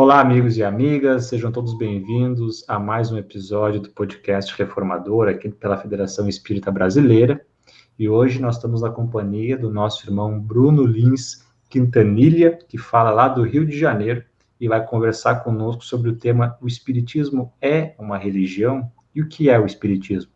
Olá, amigos e amigas, sejam todos bem-vindos a mais um episódio do podcast Reformador, aqui pela Federação Espírita Brasileira. E hoje nós estamos na companhia do nosso irmão Bruno Lins Quintanilha, que fala lá do Rio de Janeiro, e vai conversar conosco sobre o tema: o Espiritismo é uma religião? E o que é o Espiritismo?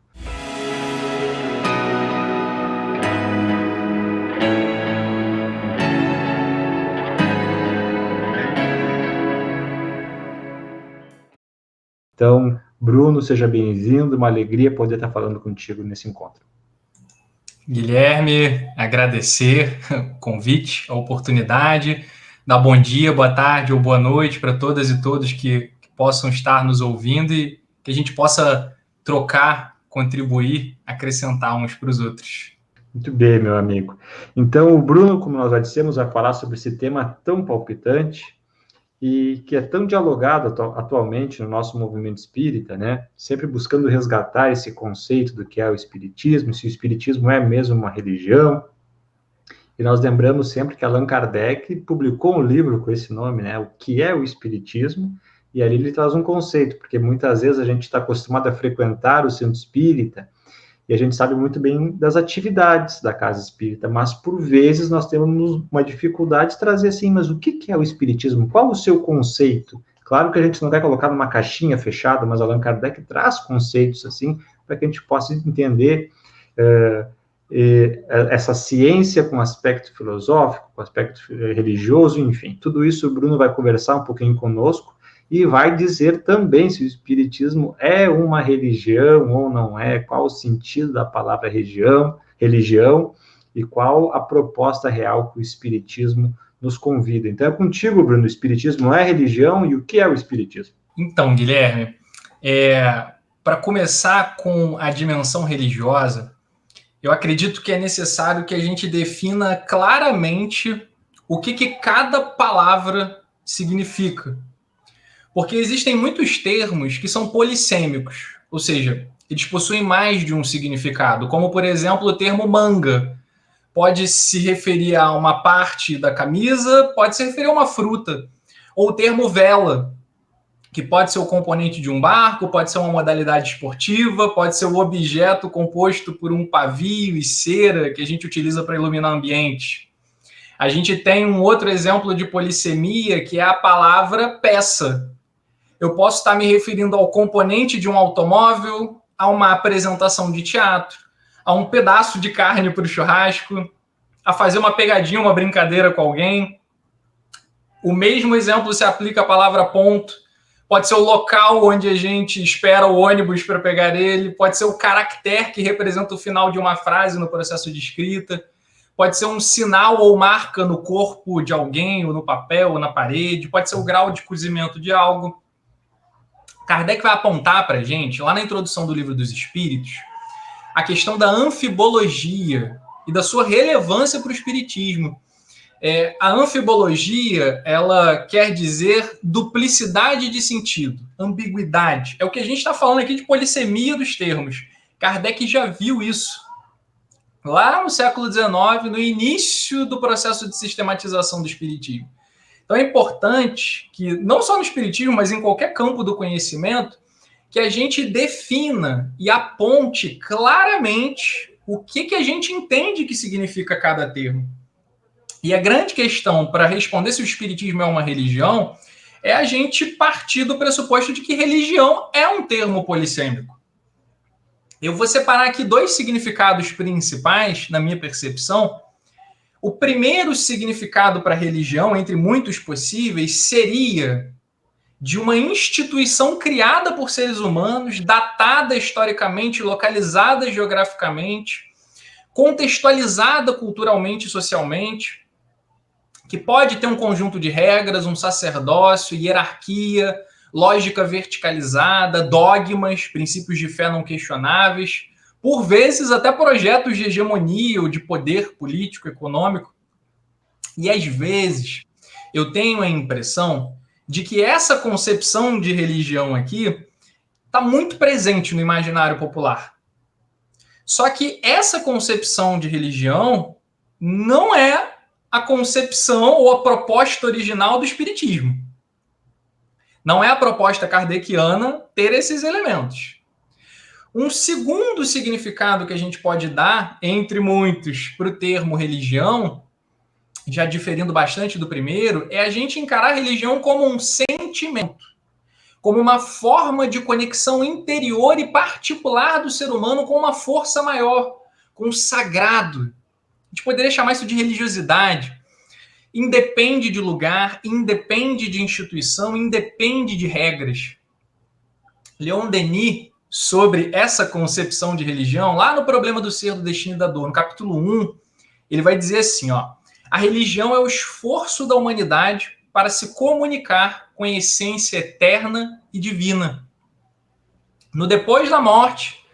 Então, Bruno, seja bem-vindo, uma alegria poder estar falando contigo nesse encontro. Guilherme, agradecer o convite, a oportunidade, dar bom dia, boa tarde ou boa noite para todas e todos que possam estar nos ouvindo e que a gente possa trocar, contribuir, acrescentar uns para os outros. Muito bem, meu amigo. Então, o Bruno, como nós já dissemos, vai falar sobre esse tema tão palpitante e que é tão dialogado atualmente no nosso movimento espírita, né? Sempre buscando resgatar esse conceito do que é o espiritismo, se o espiritismo é mesmo uma religião. E nós lembramos sempre que Allan Kardec publicou um livro com esse nome, né? O que é o espiritismo? E ali ele traz um conceito, porque muitas vezes a gente está acostumado a frequentar o centro espírita e a gente sabe muito bem das atividades da casa espírita, mas por vezes nós temos uma dificuldade de trazer assim, mas o que é o espiritismo? Qual o seu conceito? Claro que a gente não vai colocar numa caixinha fechada, mas Allan Kardec traz conceitos assim, para que a gente possa entender essa ciência com aspecto filosófico, com aspecto religioso, enfim. Tudo isso o Bruno vai conversar um pouquinho conosco, e vai dizer também se o espiritismo é uma religião ou não é, qual o sentido da palavra religião, e qual a proposta real que o espiritismo nos convida. Então é contigo, Bruno, o espiritismo é religião e o que é o espiritismo? Então, Guilherme, para começar com a dimensão religiosa, eu acredito que é necessário que a gente defina claramente o que cada palavra significa. Porque existem muitos termos que são polissêmicos, ou seja, eles possuem mais de um significado, como, por exemplo, o termo manga. Pode se referir a uma parte da camisa, pode se referir a uma fruta. Ou o termo vela, que pode ser o componente de um barco, pode ser uma modalidade esportiva, pode ser o objeto composto por um pavio e cera que a gente utiliza para iluminar ambientes. A gente tem um outro exemplo de polissemia, que é a palavra peça. Eu posso estar me referindo ao componente de um automóvel, a uma apresentação de teatro, a um pedaço de carne para o churrasco, a fazer uma pegadinha, uma brincadeira com alguém. O mesmo exemplo se aplica à palavra ponto. Pode ser o local onde a gente espera o ônibus para pegar ele, pode ser o caractere que representa o final de uma frase no processo de escrita, pode ser um sinal ou marca no corpo de alguém, ou no papel, ou na parede, pode ser o grau de cozimento de algo. Kardec vai apontar para a gente, lá na introdução do Livro dos Espíritos, a questão da anfibologia e da sua relevância para o espiritismo. A anfibologia, ela quer dizer duplicidade de sentido, ambiguidade. É o que a gente está falando aqui de polissemia dos termos. Kardec já viu isso. Lá no século XIX, no início do processo de sistematização do espiritismo. Então é importante que, não só no espiritismo, mas em qualquer campo do conhecimento, que a gente defina e aponte claramente o que a gente entende que significa cada termo. E a grande questão para responder se o espiritismo é uma religião é a gente partir do pressuposto de que religião é um termo polissêmico. Eu vou separar aqui dois significados principais, na minha percepção. O primeiro significado para religião, entre muitos possíveis, seria de uma instituição criada por seres humanos, datada historicamente, localizada geograficamente, contextualizada culturalmente e socialmente, que pode ter um conjunto de regras, um sacerdócio, hierarquia, lógica verticalizada, dogmas, princípios de fé não questionáveis, por vezes até projetos de hegemonia ou de poder político, econômico. E às vezes eu tenho a impressão de que essa concepção de religião aqui está muito presente no imaginário popular. Só que essa concepção de religião não é a concepção ou a proposta original do espiritismo. Não é a proposta kardeciana ter esses elementos. Um segundo significado que a gente pode dar, entre muitos, para o termo religião, já diferindo bastante do primeiro, é a gente encarar a religião como um sentimento, como uma forma de conexão interior e particular do ser humano com uma força maior, com o sagrado. A gente poderia chamar isso de religiosidade. Independe de lugar, independe de instituição, independe de regras. Leon Denis, sobre essa concepção de religião, lá no Problema do Ser, do Destino e da Dor, no capítulo 1, ele vai dizer assim, ó, a religião é o esforço da humanidade para se comunicar com a essência eterna e divina. No Depois da Morte,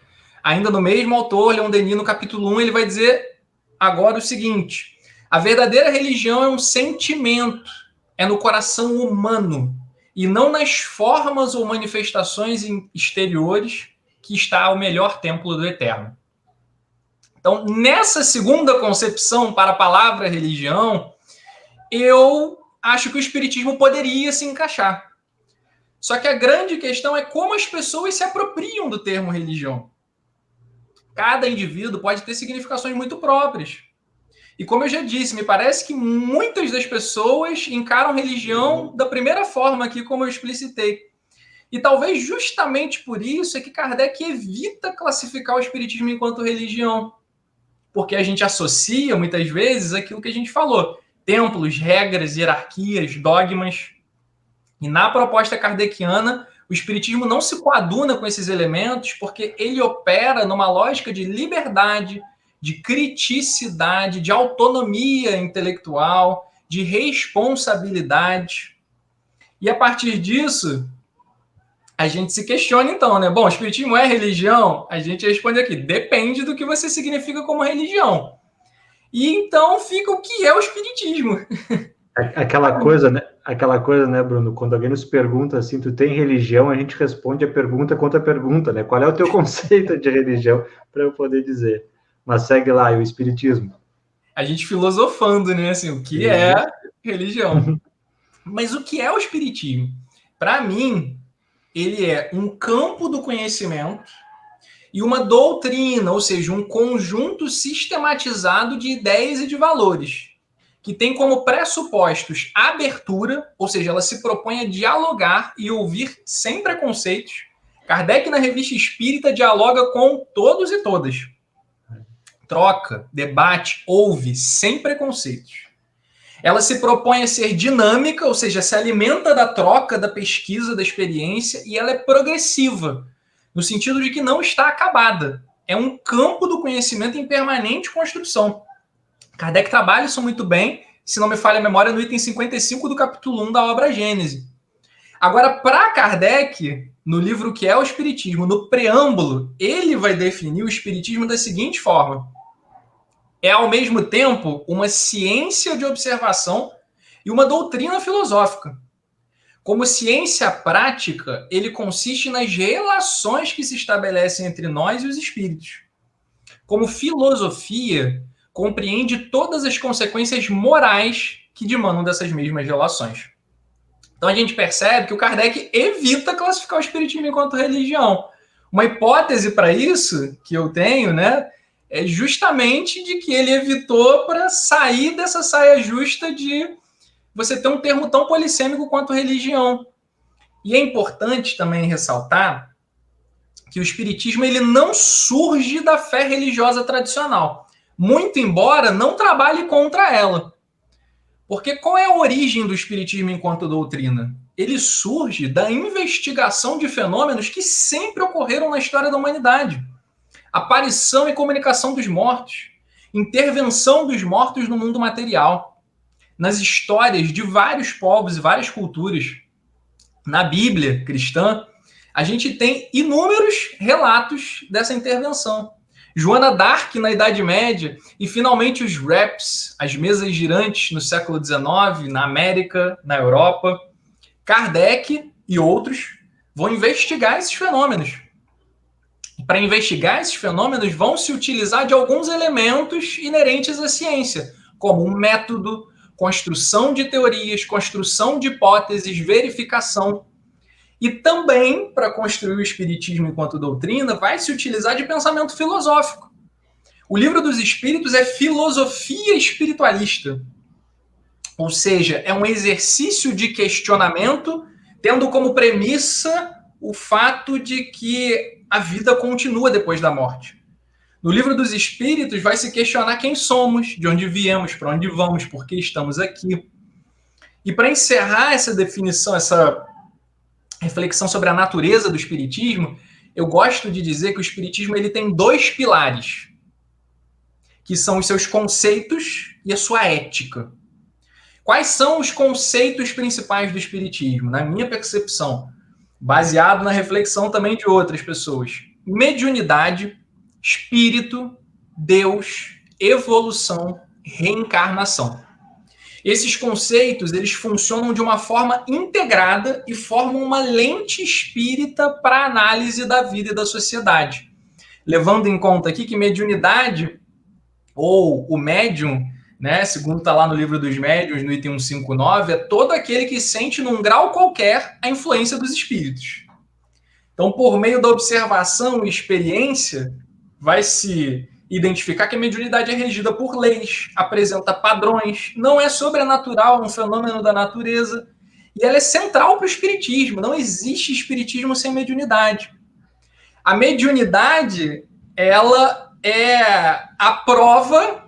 ainda no mesmo autor, Leon Denis, no capítulo 1, ele vai dizer agora o seguinte: a verdadeira religião é um sentimento, é no coração humano, e não nas formas ou manifestações exteriores que está o melhor templo do Eterno. Então, nessa segunda concepção para a palavra religião, eu acho que o Espiritismo poderia se encaixar. Só que a grande questão é como as pessoas se apropriam do termo religião. Cada indivíduo pode ter significações muito próprias. E como eu já disse, me parece que muitas das pessoas encaram religião da primeira forma aqui, como eu explicitei. E talvez justamente por isso é que Kardec evita classificar o Espiritismo enquanto religião. Porque a gente associa, muitas vezes, aquilo que a gente falou. Templos, regras, hierarquias, dogmas. E na proposta kardeciana, o Espiritismo não se coaduna com esses elementos porque ele opera numa lógica de liberdade, de criticidade, de autonomia intelectual, de responsabilidade. E a partir disso, a gente se questiona então, né? Bom, o Espiritismo é religião? A gente responde aqui, depende do que você significa como religião. E então fica o que é o Espiritismo. Aquela coisa, né, Bruno? Quando alguém nos pergunta assim, tu tem religião, a gente responde a pergunta contra a pergunta, né? Qual é o teu conceito de religião, para eu poder dizer. Mas segue lá, o Espiritismo. A gente filosofando, né? Assim, o que é religião? Mas o que é o Espiritismo? Para mim, ele é um campo do conhecimento e uma doutrina, ou seja, um conjunto sistematizado de ideias e de valores, que tem como pressupostos a abertura, ou seja, ela se propõe a dialogar e ouvir sem preconceitos. Kardec, na Revista Espírita, dialoga com todos e todas. Troca, debate, ouve sem preconceitos. Ela se propõe a ser dinâmica, ou seja, se alimenta da troca, da pesquisa, da experiência, e ela é progressiva, no sentido de que não está acabada. É um campo do conhecimento em permanente construção. Kardec trabalha isso muito bem, se não me falha a memória, no item 55 do capítulo 1 da obra Gênese. Agora, para Kardec, no livro que é o Espiritismo, no preâmbulo, ele vai definir o Espiritismo da seguinte forma: é, ao mesmo tempo, uma ciência de observação e uma doutrina filosófica. Como ciência prática, ele consiste nas relações que se estabelecem entre nós e os espíritos. Como filosofia, compreende todas as consequências morais que demandam dessas mesmas relações. Então a gente percebe que o Kardec evita classificar o espiritismo enquanto religião. Uma hipótese para isso que eu tenho, né, é justamente de que ele evitou para sair dessa saia justa de você ter um termo tão polissêmico quanto religião. E é importante também ressaltar que o espiritismo ele não surge da fé religiosa tradicional, muito embora não trabalhe contra ela. Porque qual é a origem do espiritismo enquanto doutrina? Ele surge da investigação de fenômenos que sempre ocorreram na história da humanidade. Aparição e comunicação dos mortos, intervenção dos mortos no mundo material, nas histórias de vários povos e várias culturas. Na Bíblia cristã, a gente tem inúmeros relatos dessa intervenção. Joana d'Arc na Idade Média e, finalmente, os raps, as mesas girantes no século XIX, na América, na Europa. Kardec e outros vão investigar esses fenômenos. Para investigar esses fenômenos, vão se utilizar de alguns elementos inerentes à ciência, como um método, construção de teorias, construção de hipóteses, verificação. E também, para construir o espiritismo enquanto doutrina, vai se utilizar de pensamento filosófico. O Livro dos Espíritos é filosofia espiritualista. Ou seja, é um exercício de questionamento, tendo como premissa o fato de que a vida continua depois da morte. No Livro dos Espíritos vai se questionar quem somos, de onde viemos, para onde vamos, por que estamos aqui. E para encerrar essa definição, essa reflexão sobre a natureza do espiritismo, eu gosto de dizer que o espiritismo ele tem 2 pilares, que são os seus conceitos e a sua ética. Quais são os conceitos principais do espiritismo? Na minha percepção, baseado na reflexão também de outras pessoas: mediunidade, espírito, Deus, evolução, reencarnação. Esses conceitos, eles funcionam de uma forma integrada e formam uma lente espírita para a análise da vida e da sociedade. Levando em conta aqui que mediunidade, ou o médium, né, segundo está lá no Livro dos Médiuns, no item 159, é todo aquele que sente num grau qualquer a influência dos espíritos. Então, por meio da observação e experiência, vai se identificar que a mediunidade é regida por leis, apresenta padrões, não é sobrenatural, é um fenômeno da natureza, e ela é central para o espiritismo. Não existe espiritismo sem mediunidade. A mediunidade, ela é a prova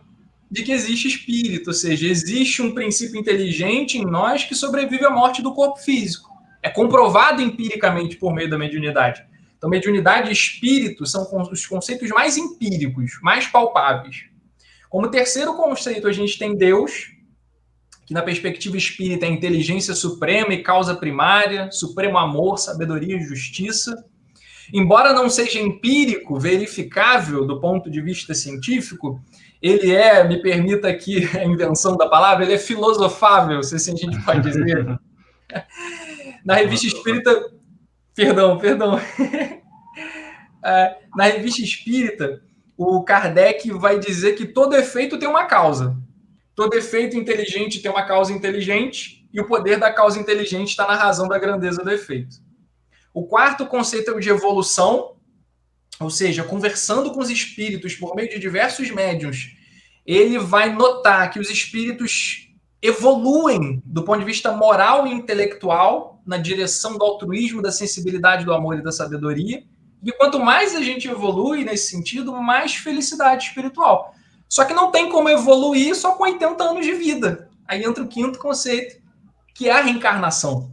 de que existe espírito, ou seja, existe um princípio inteligente em nós que sobrevive à morte do corpo físico. É comprovado empiricamente por meio da mediunidade. Então, mediunidade e espírito são os conceitos mais empíricos, mais palpáveis. Como terceiro conceito, a gente tem Deus, que na perspectiva espírita é inteligência suprema e causa primária, supremo amor, sabedoria e justiça. Embora não seja empírico, verificável do ponto de vista científico, ele é, me permita aqui a invenção da palavra, ele é filosofável, se assim a gente pode dizer. Na Revista Espírita... Perdão. Na Revista Espírita, o Kardec vai dizer que todo efeito tem uma causa. Todo efeito inteligente tem uma causa inteligente, e o poder da causa inteligente está na razão da grandeza do efeito. O quarto conceito é o de evolução, ou seja, conversando com os espíritos por meio de diversos médiuns, ele vai notar que os espíritos evoluem do ponto de vista moral e intelectual na direção do altruísmo, da sensibilidade, do amor e da sabedoria. E quanto mais a gente evolui nesse sentido, mais felicidade espiritual. Só que não tem como evoluir só com 80 anos de vida. Aí entra o quinto conceito, que é a reencarnação.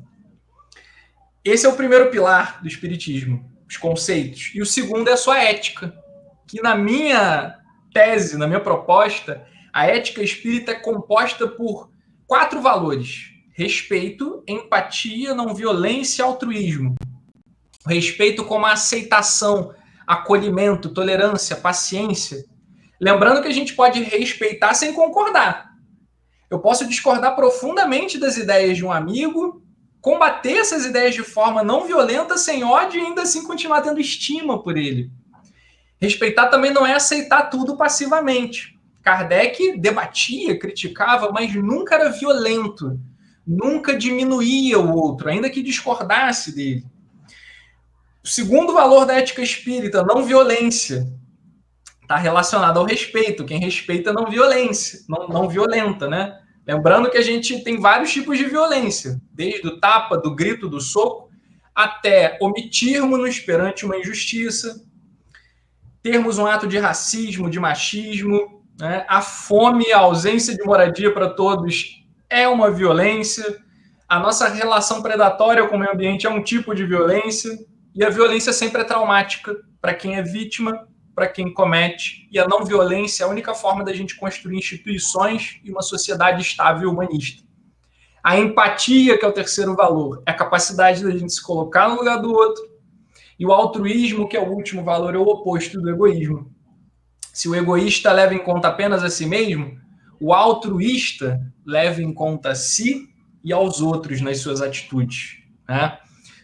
Esse é o primeiro pilar do espiritismo, os conceitos. E o segundo é a sua ética, que na minha tese, na minha proposta, a ética espírita é composta por 4 valores: respeito, empatia, não violência e altruísmo. O respeito como a aceitação, acolhimento, tolerância, paciência. Lembrando que a gente pode respeitar sem concordar. Eu posso discordar profundamente das ideias de um amigo, combater essas ideias de forma não violenta, sem ódio, e ainda assim continuar tendo estima por ele. Respeitar também não é aceitar tudo passivamente. Kardec debatia, criticava, mas nunca era violento, nunca diminuía o outro, ainda que discordasse dele. O segundo valor da ética espírita, não violência, está relacionado ao respeito. Quem respeita não violência, não violenta, né? Lembrando que a gente tem vários tipos de violência, desde o tapa, do grito, do soco, até omitirmos-nos perante uma injustiça, termos um ato de racismo, de machismo, né? A fome, a ausência de moradia para todos é uma violência, a nossa relação predatória com o meio ambiente é um tipo de violência, e a violência sempre é traumática para quem é vítima, para quem comete, e a não violência é a única forma da gente construir instituições e uma sociedade estável e humanista. A empatia, que é o terceiro valor, é a capacidade da gente se colocar no lugar do outro, e o altruísmo, que é o último valor, é o oposto do egoísmo. Se o egoísta leva em conta apenas a si mesmo, o altruísta leva em conta a si e aos outros nas suas atitudes, né?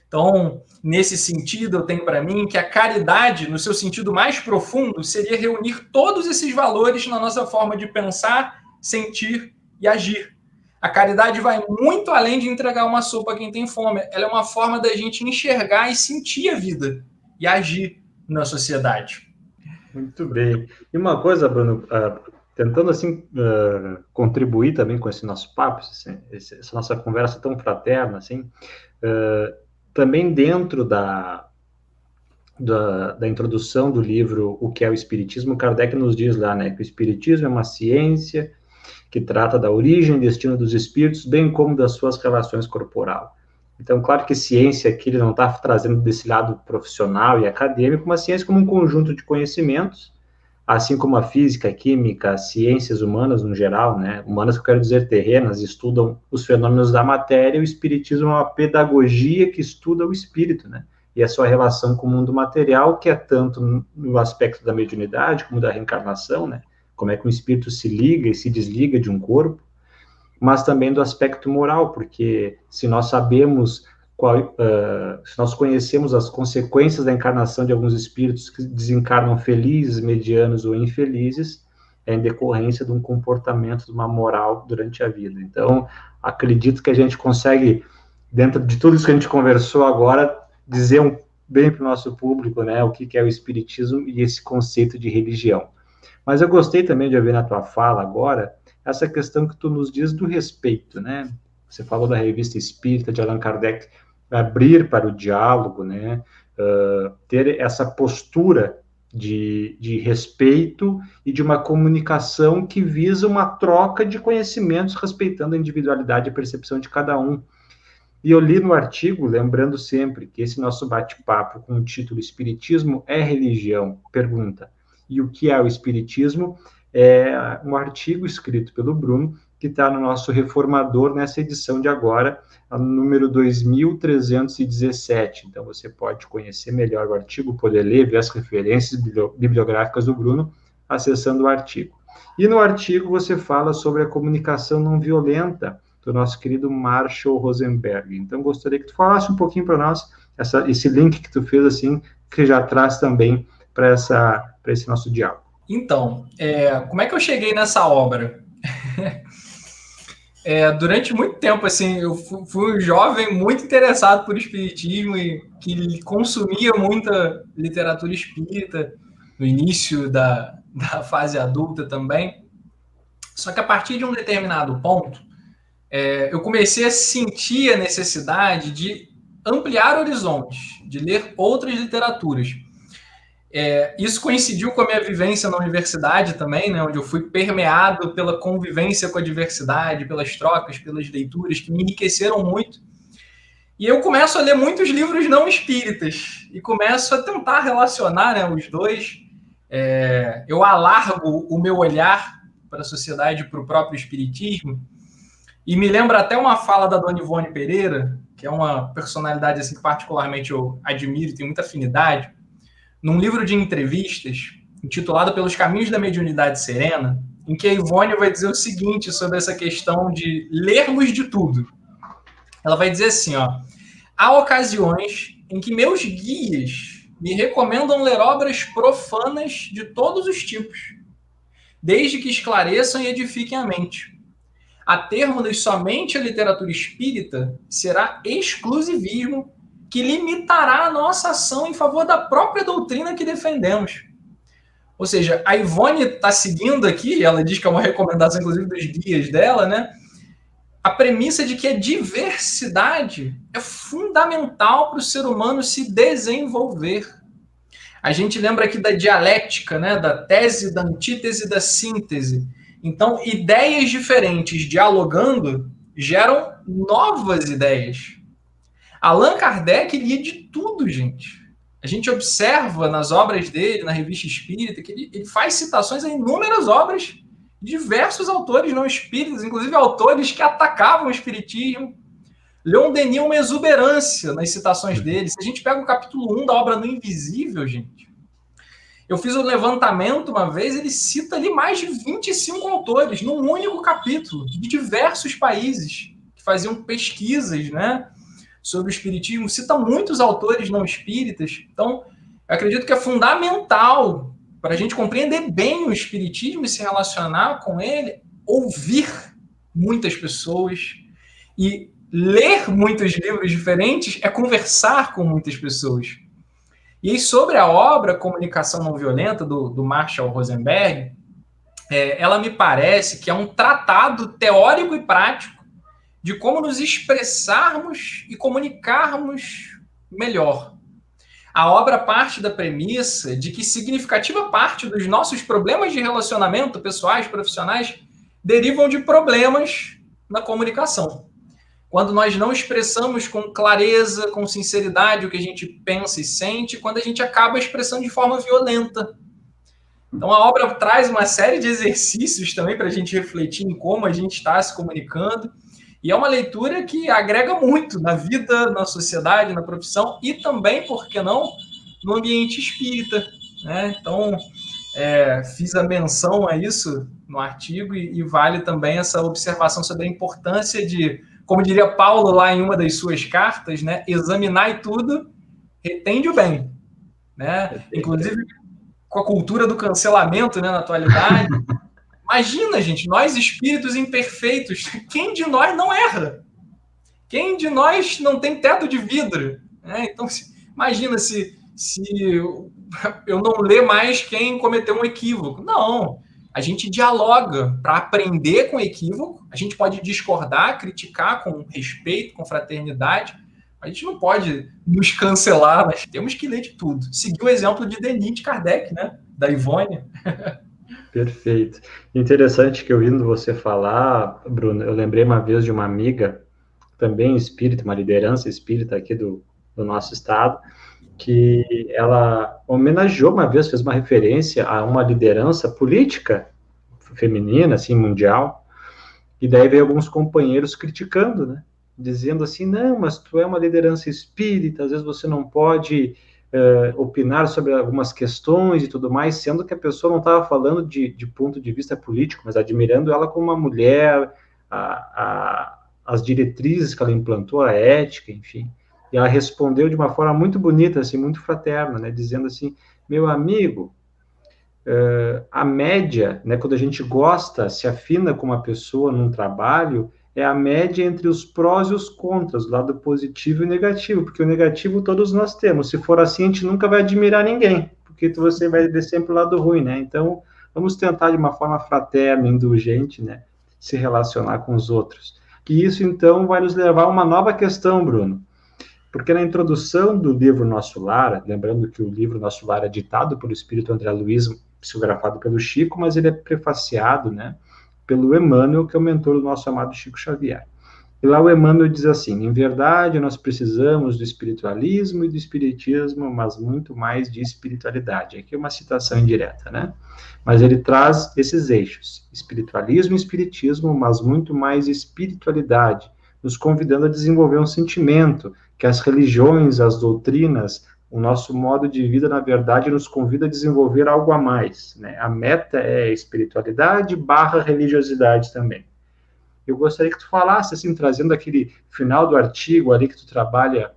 Então, nesse sentido, eu tenho para mim que a caridade, no seu sentido mais profundo, seria reunir todos esses valores na nossa forma de pensar, sentir e agir. A caridade vai muito além de entregar uma sopa a quem tem fome. Ela é uma forma da gente enxergar e sentir a vida e agir na sociedade. Muito bem. E uma coisa, Bruno, tentando assim contribuir também com esse nosso papo, essa nossa conversa tão fraterna, assim, também dentro da introdução do livro O que é o Espiritismo, Kardec nos diz lá, né, que o Espiritismo é uma ciência que trata da origem e destino dos espíritos, bem como das suas relações corporais. Então, claro que ciência aqui ele não está trazendo desse lado profissional e acadêmico, mas ciência como um conjunto de conhecimentos, assim como a física, a química, as ciências humanas no geral, né? Humanas que eu quero dizer terrenas, estudam os fenômenos da matéria, o espiritismo é uma pedagogia que estuda o espírito, né? E a sua relação com o mundo material, que é tanto no aspecto da mediunidade como da reencarnação, né? Como é que um espírito se liga e se desliga de um corpo, mas também do aspecto moral, porque se nós sabemos, se nós conhecemos as consequências da encarnação de alguns espíritos que desencarnam felizes, medianos ou infelizes, é em decorrência de um comportamento, de uma moral durante a vida. Então, acredito que a gente consegue, dentro de tudo isso que a gente conversou agora, dizer bem para o nosso público, né, o que é o espiritismo e esse conceito de religião. Mas eu gostei também de ouvir na tua fala agora essa questão que tu nos diz do respeito, né? Você falou da Revista Espírita de Allan Kardec, abrir para o diálogo, né? Ter essa postura de respeito e de uma comunicação que visa uma troca de conhecimentos, respeitando a individualidade e a percepção de cada um. E eu li no artigo, lembrando sempre que esse nosso bate-papo com o título Espiritismo é religião? Pergunta. E o que é o Espiritismo? É um artigo escrito pelo Bruno, que está no nosso Reformador, nessa edição de agora, a número 2317. Então, você pode conhecer melhor o artigo, poder ler, ver as referências bibliográficas do Bruno, acessando o artigo. E no artigo você fala sobre a comunicação não violenta, do nosso querido Marshall Rosenberg. Então, gostaria que tu falasse um pouquinho para nós, esse link que tu fez, assim, que já traz também para esse nosso diálogo. Então, como é que eu cheguei nessa obra? Durante muito tempo, assim, eu fui um jovem muito interessado por espiritismo e que consumia muita literatura espírita no início da fase adulta também. Só que a partir de um determinado ponto, eu comecei a sentir a necessidade de ampliar horizontes, de ler outras literaturas. Isso coincidiu com a minha vivência na universidade também, né, onde eu fui permeado pela convivência com a diversidade, pelas trocas, pelas leituras, que me enriqueceram muito. E eu começo a ler muitos livros não espíritas e começo a tentar relacionar, né, os dois. Eu alargo o meu olhar para a sociedade, para o próprio espiritismo, e me lembra até uma fala da Dona Ivone Pereira, que é uma personalidade assim, que particularmente eu admiro e tenho muita afinidade, num livro de entrevistas, intitulado Pelos Caminhos da Mediunidade Serena, em que a Ivone vai dizer o seguinte sobre essa questão de lermos de tudo. Ela vai dizer assim, ó, há ocasiões em que meus guias me recomendam ler obras profanas de todos os tipos, desde que esclareçam e edifiquem a mente. A termos somente a literatura espírita, será exclusivismo que limitará a nossa ação em favor da própria doutrina que defendemos. Ou seja, a Ivone está seguindo aqui, ela diz que é uma recomendação, inclusive, dos guias dela, né? A premissa de que a diversidade é fundamental para o ser humano se desenvolver. A gente lembra aqui da dialética, né? Da tese, da antítese, da síntese. Então, ideias diferentes dialogando geram novas ideias. Allan Kardec lia de tudo, gente. A gente observa nas obras dele, na Revista Espírita, que ele faz citações a inúmeras obras de diversos autores não espíritas, inclusive autores que atacavam o espiritismo. Leon Denis é uma exuberância nas citações dele. Se a gente pega o capítulo 1 da obra No Invisível, gente, eu fiz um levantamento uma vez, ele cita ali mais de 25 autores num único capítulo, de diversos países, que faziam pesquisas, né, sobre o espiritismo, cita muitos autores não espíritas. Então, eu acredito que é fundamental para a gente compreender bem o espiritismo e se relacionar com ele, ouvir muitas pessoas, e ler muitos livros diferentes é conversar com muitas pessoas. E aí, sobre a obra Comunicação Não Violenta, do Marshall Rosenberg, ela me parece que é um tratado teórico e prático de como nos expressarmos e comunicarmos melhor. A obra parte da premissa de que significativa parte dos nossos problemas de relacionamento, pessoais, profissionais, derivam de problemas na comunicação. Quando nós não expressamos com clareza, com sinceridade o que a gente pensa e sente, quando a gente acaba expressando de forma violenta. Então, a obra traz uma série de exercícios também para a gente refletir em como a gente está se comunicando. E é uma leitura que agrega muito na vida, na sociedade, na profissão e também, por que não, no ambiente espírita, né? Então, fiz a menção a isso no artigo e vale também essa observação sobre a importância de, como diria Paulo lá em uma das suas cartas, né? Examinai tudo, retende o bem, né? Inclusive, com a cultura do cancelamento, né, na atualidade. Imagina, gente, nós espíritos imperfeitos, quem de nós não erra? Quem de nós não tem teto de vidro? Então, imagina se eu não ler mais quem cometeu um equívoco. Não, a gente dialoga para aprender com o equívoco, a gente pode discordar, criticar com respeito, com fraternidade, a gente não pode nos cancelar, nós temos que ler de tudo. Seguir o exemplo de Denis, de Kardec, né? Da Ivone. Perfeito. Interessante que ouvindo você falar, Bruno, eu lembrei uma vez de uma amiga, também espírita, uma liderança espírita aqui do nosso estado, que ela homenageou uma vez, fez uma referência a uma liderança política feminina, assim, mundial, e daí veio alguns companheiros criticando, né? Dizendo assim, não, mas tu é uma liderança espírita, às vezes você não pode opinar sobre algumas questões e tudo mais, sendo que a pessoa não estava falando de ponto de vista político, mas admirando ela como uma mulher, as diretrizes que ela implantou, a ética, enfim. E ela respondeu de uma forma muito bonita, assim, muito fraterna, né, dizendo assim, meu amigo, a média, né, quando a gente gosta, se afina com uma pessoa num trabalho, é a média entre os prós e os contras, o lado positivo e negativo, porque o negativo todos nós temos. Se for assim, a gente nunca vai admirar ninguém, porque você vai ver sempre o lado ruim, né? Então, vamos tentar de uma forma fraterna, indulgente, né, se relacionar com os outros. E isso, então, vai nos levar a uma nova questão, Bruno. Porque na introdução do livro Nosso Lar, lembrando que o livro Nosso Lar é ditado pelo espírito André Luiz, psicografado pelo Chico, mas ele é prefaciado, né, pelo Emmanuel, que é o mentor do nosso amado Chico Xavier. E lá o Emmanuel diz assim, em verdade, nós precisamos do espiritualismo e do espiritismo, mas muito mais de espiritualidade. Aqui é uma citação indireta, né? Mas ele traz esses eixos, espiritualismo e espiritismo, mas muito mais espiritualidade, nos convidando a desenvolver um sentimento que as religiões, as doutrinas, o nosso modo de vida, na verdade, nos convida a desenvolver algo a mais, né? A meta é espiritualidade / religiosidade também. Eu gostaria que tu falasse, assim, trazendo aquele final do artigo ali que tu trabalha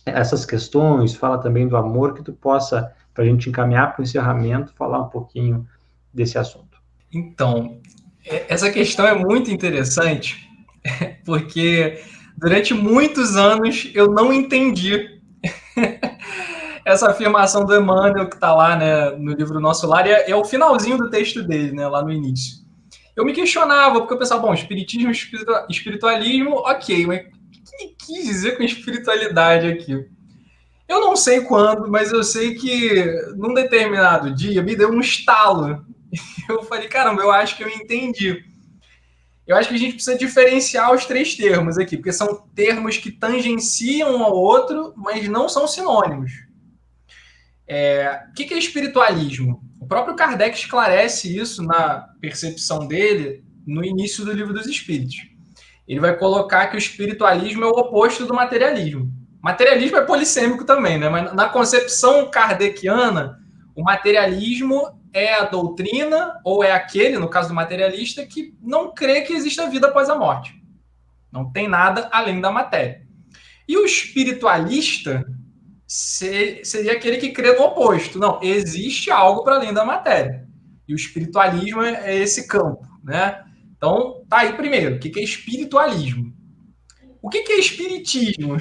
essas questões, fala também do amor, que tu possa, para a gente encaminhar para o encerramento, falar um pouquinho desse assunto. Então, essa questão é muito interessante, porque durante muitos anos eu não entendi essa afirmação do Emmanuel que está lá, né, no livro Nosso Lar, é o finalzinho do texto dele, né, lá no início. Eu me questionava, porque eu pensava, bom, espiritismo, espiritualismo, ok, mas o que ele quis dizer com espiritualidade aqui? Eu não sei quando, mas eu sei que num determinado dia me deu um estalo. Eu falei, caramba, eu acho que eu entendi. Eu acho que a gente precisa diferenciar os três termos aqui, porque são termos que tangenciam um ao outro, mas não são sinônimos. O que é espiritualismo? O próprio Kardec esclarece isso na percepção dele no início do Livro dos Espíritos. Ele vai colocar que o espiritualismo é o oposto do materialismo. O materialismo é polissêmico também, né? Mas na concepção kardeciana, o materialismo é a doutrina, ou é aquele, no caso do materialista, que não crê que exista vida após a morte. Não tem nada além da matéria. E o espiritualista seria aquele que crê no oposto. Não, existe algo para além da matéria. E o espiritualismo é esse campo, né? Então, tá aí primeiro, o que é espiritualismo? O que é espiritismo?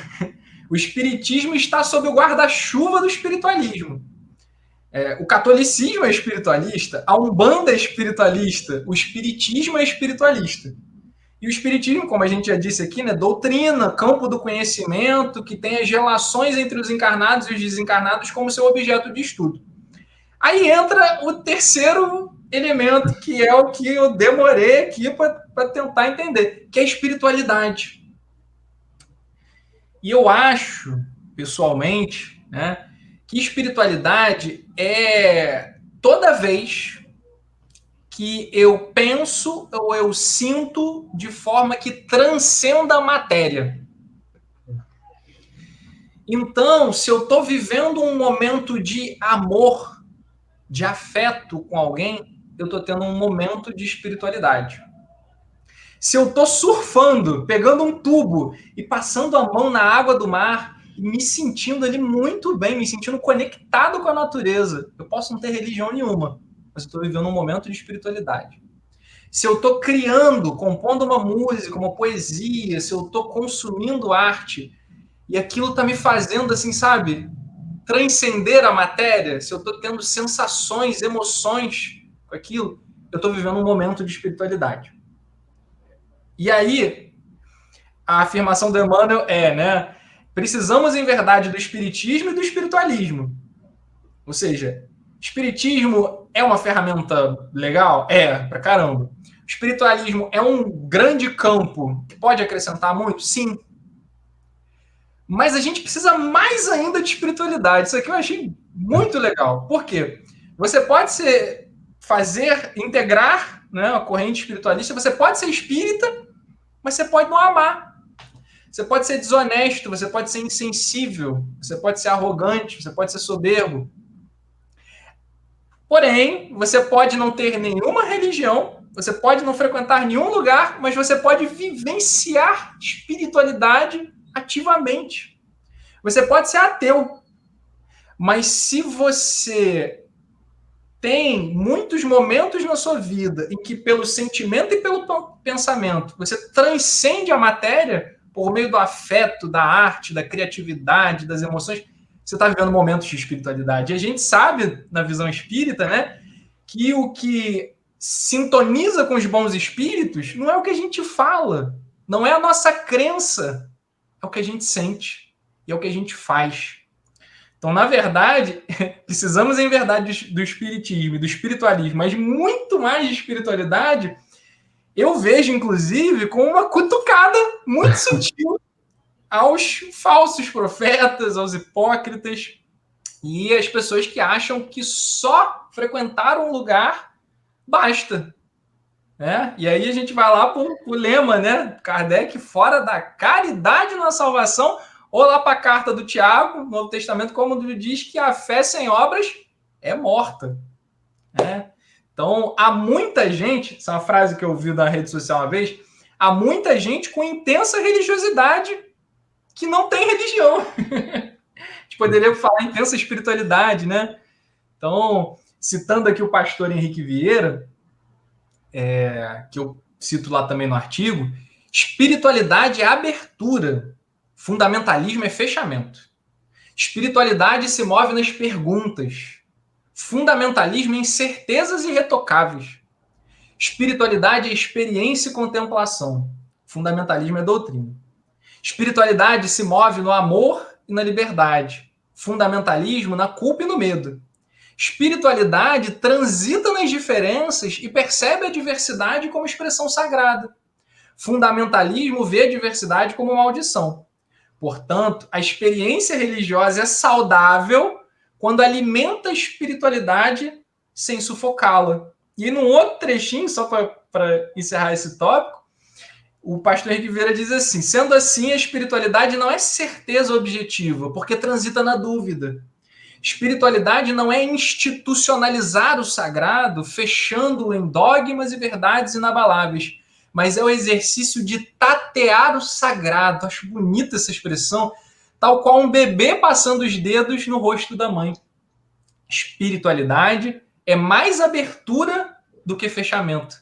O espiritismo está sob o guarda-chuva do espiritualismo. O catolicismo é espiritualista, a Umbanda é espiritualista, o espiritismo é espiritualista. E o espiritismo, como a gente já disse aqui, né, doutrina, campo do conhecimento, que tem as relações entre os encarnados e os desencarnados como seu objeto de estudo. Aí entra o terceiro elemento, que é o que eu demorei aqui para tentar entender, que é a espiritualidade. E eu acho, pessoalmente, né, que espiritualidade é toda vez que eu penso ou eu sinto de forma que transcenda a matéria. Então, se eu estou vivendo um momento de amor, de afeto com alguém, eu estou tendo um momento de espiritualidade. Se eu estou surfando, pegando um tubo e passando a mão na água do mar, me sentindo ali muito bem, me sentindo conectado com a natureza, eu posso não ter religião nenhuma, mas eu estou vivendo um momento de espiritualidade. Se eu estou criando, compondo uma música, uma poesia, se eu estou consumindo arte e aquilo está me fazendo, assim, sabe, transcender a matéria, se eu estou tendo sensações, emoções com aquilo, eu estou vivendo um momento de espiritualidade. E aí, a afirmação do Emmanuel é, né, precisamos, em verdade, do espiritismo e do espiritualismo. Ou seja, espiritismo é uma ferramenta legal? É, pra caramba. O espiritualismo é um grande campo que pode acrescentar muito? Sim. Mas a gente precisa mais ainda de espiritualidade. Isso aqui eu achei muito legal. Por quê? Você pode integrar, né, a corrente espiritualista, você pode ser espírita, mas você pode não amar. Você pode ser desonesto, você pode ser insensível, você pode ser arrogante, você pode ser soberbo. Porém, você pode não ter nenhuma religião, você pode não frequentar nenhum lugar, mas você pode vivenciar espiritualidade ativamente. Você pode ser ateu, mas se você tem muitos momentos na sua vida em que, pelo sentimento e pelo pensamento, você transcende a matéria por meio do afeto, da arte, da criatividade, das emoções, você está vivendo momentos de espiritualidade. E a gente sabe, na visão espírita, né, que o que sintoniza com os bons espíritos não é o que a gente fala, não é a nossa crença, é o que a gente sente e é o que a gente faz. Então, na verdade, precisamos, em verdade, do espiritismo e do espiritualismo, mas muito mais de espiritualidade, eu vejo, inclusive, com uma cutucada muito sutil aos falsos profetas, aos hipócritas e às pessoas que acham que só frequentar um lugar basta. Né? E aí a gente vai lá para o lema, né? Kardec, fora da caridade na salvação, ou lá para a carta do Tiago, no Novo Testamento, como diz que a fé sem obras é morta. Né? Então, há muita gente, essa é uma frase que eu vi na rede social uma vez, há muita gente com intensa religiosidade que não tem religião. A gente poderia falar intensa espiritualidade, né? Então, citando aqui o pastor Henrique Vieira, que eu cito lá também no artigo, espiritualidade é abertura, fundamentalismo é fechamento. Espiritualidade se move nas perguntas, fundamentalismo é incertezas irretocáveis. Espiritualidade é experiência e contemplação, fundamentalismo é doutrina. Espiritualidade se move no amor e na liberdade, fundamentalismo na culpa e no medo. Espiritualidade transita nas diferenças e percebe a diversidade como expressão sagrada. Fundamentalismo vê a diversidade como maldição. Portanto, a experiência religiosa é saudável quando alimenta a espiritualidade sem sufocá-la. E num outro trechinho, só para encerrar esse tópico, o pastor Henrique Vieira diz assim: sendo assim, a espiritualidade não é certeza objetiva, porque transita na dúvida. Espiritualidade não é institucionalizar o sagrado, fechando-o em dogmas e verdades inabaláveis, mas é o exercício de tatear o sagrado. Acho bonita essa expressão, tal qual um bebê passando os dedos no rosto da mãe. Espiritualidade é mais abertura do que fechamento.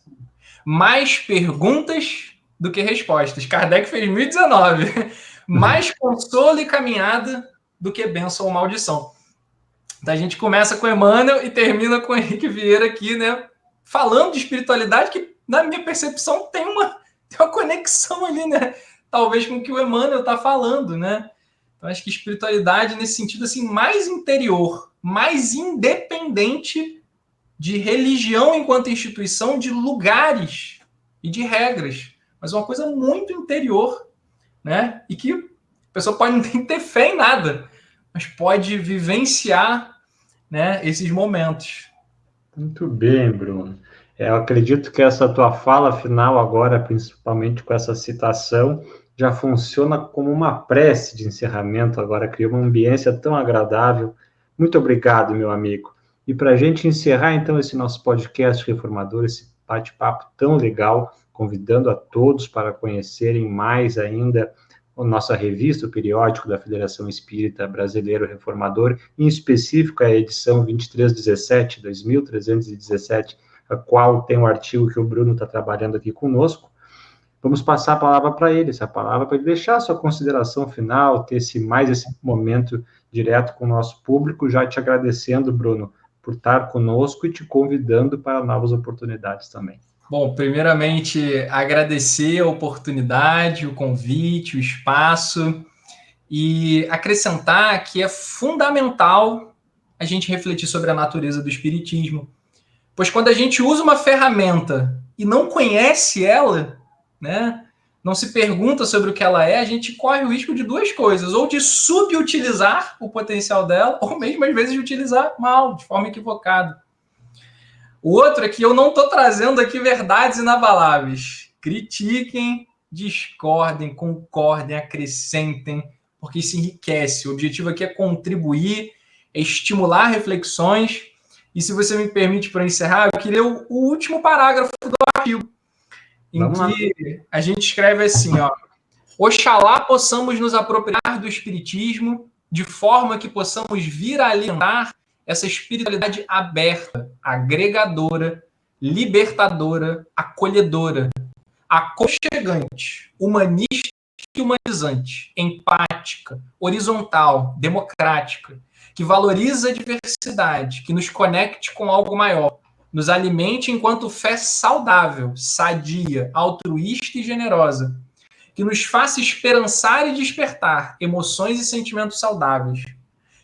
mais perguntas do que respostas. Kardec fez 1019. Mais consolo e caminhada do que bênção ou maldição. Então a gente começa com Emmanuel e termina com Henrique Vieira aqui, né? Falando de espiritualidade que, na minha percepção, tem uma conexão ali, né? Talvez com o que o Emmanuel está falando, né? Então acho que espiritualidade nesse sentido assim mais interior, mais independente de religião enquanto instituição, de lugares e de regras, mas uma coisa muito interior, né? E que a pessoa pode não ter fé em nada, mas pode vivenciar, né, esses momentos. Muito bem, Bruno. Eu acredito que essa tua fala final agora, principalmente com essa citação, já funciona como uma prece de encerramento, agora criou uma ambiência tão agradável. Muito obrigado, meu amigo. E para a gente encerrar, então, esse nosso podcast reformador, esse bate-papo tão legal, convidando a todos para conhecerem mais ainda a nossa revista, o periódico da Federação Espírita Brasileiro Reformador, em específico a edição 2317, 2317, a qual tem um artigo que o Bruno está trabalhando aqui conosco. Vamos passar a palavra para ele, essa palavra para ele deixar a sua consideração final, ter esse momento direto com o nosso público, já te agradecendo, Bruno, por estar conosco e te convidando para novas oportunidades também. Bom, primeiramente, agradecer a oportunidade, o convite, o espaço e acrescentar que é fundamental a gente refletir sobre a natureza do espiritismo. Pois quando a gente usa uma ferramenta e não conhece ela, né, não se pergunta sobre o que ela é, a gente corre o risco de duas coisas, ou de subutilizar o potencial dela, ou mesmo às vezes de utilizar mal, de forma equivocada. O outro é que eu não estou trazendo aqui verdades inabaláveis. Critiquem, discordem, concordem, acrescentem, porque isso enriquece. O objetivo aqui é contribuir, é estimular reflexões. E se você me permite, para encerrar, eu queria ler o último parágrafo do artigo, em que a gente escreve assim, ó: Oxalá possamos nos apropriar do espiritismo de forma que possamos vir a alimentar essa espiritualidade aberta, agregadora, libertadora, acolhedora, aconchegante, humanista e humanizante, empática, horizontal, democrática, que valoriza a diversidade, que nos conecte com algo maior, nos alimente enquanto fé saudável, sadia, altruísta e generosa, que nos faça esperançar e despertar emoções e sentimentos saudáveis,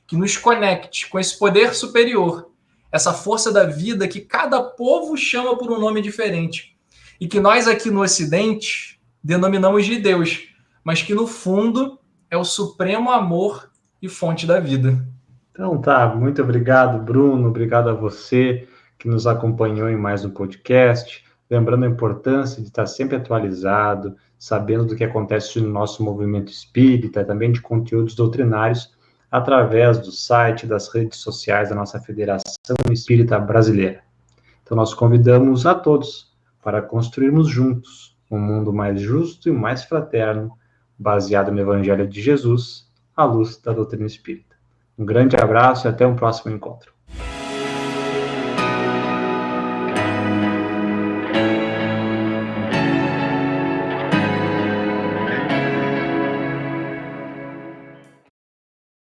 que nos conecte com esse poder superior, essa força da vida que cada povo chama por um nome diferente, e que nós aqui no Ocidente denominamos de Deus, mas que no fundo é o supremo amor e fonte da vida. Então tá, muito obrigado, Bruno, obrigado a você que nos acompanhou em mais um podcast, lembrando a importância de estar sempre atualizado, sabendo do que acontece no nosso movimento espírita, também de conteúdos doutrinários, através do site, das redes sociais da nossa Federação Espírita Brasileira. Então, nós convidamos a todos para construirmos juntos um mundo mais justo e mais fraterno, baseado no Evangelho de Jesus, à luz da doutrina espírita. Um grande abraço e até um próximo encontro.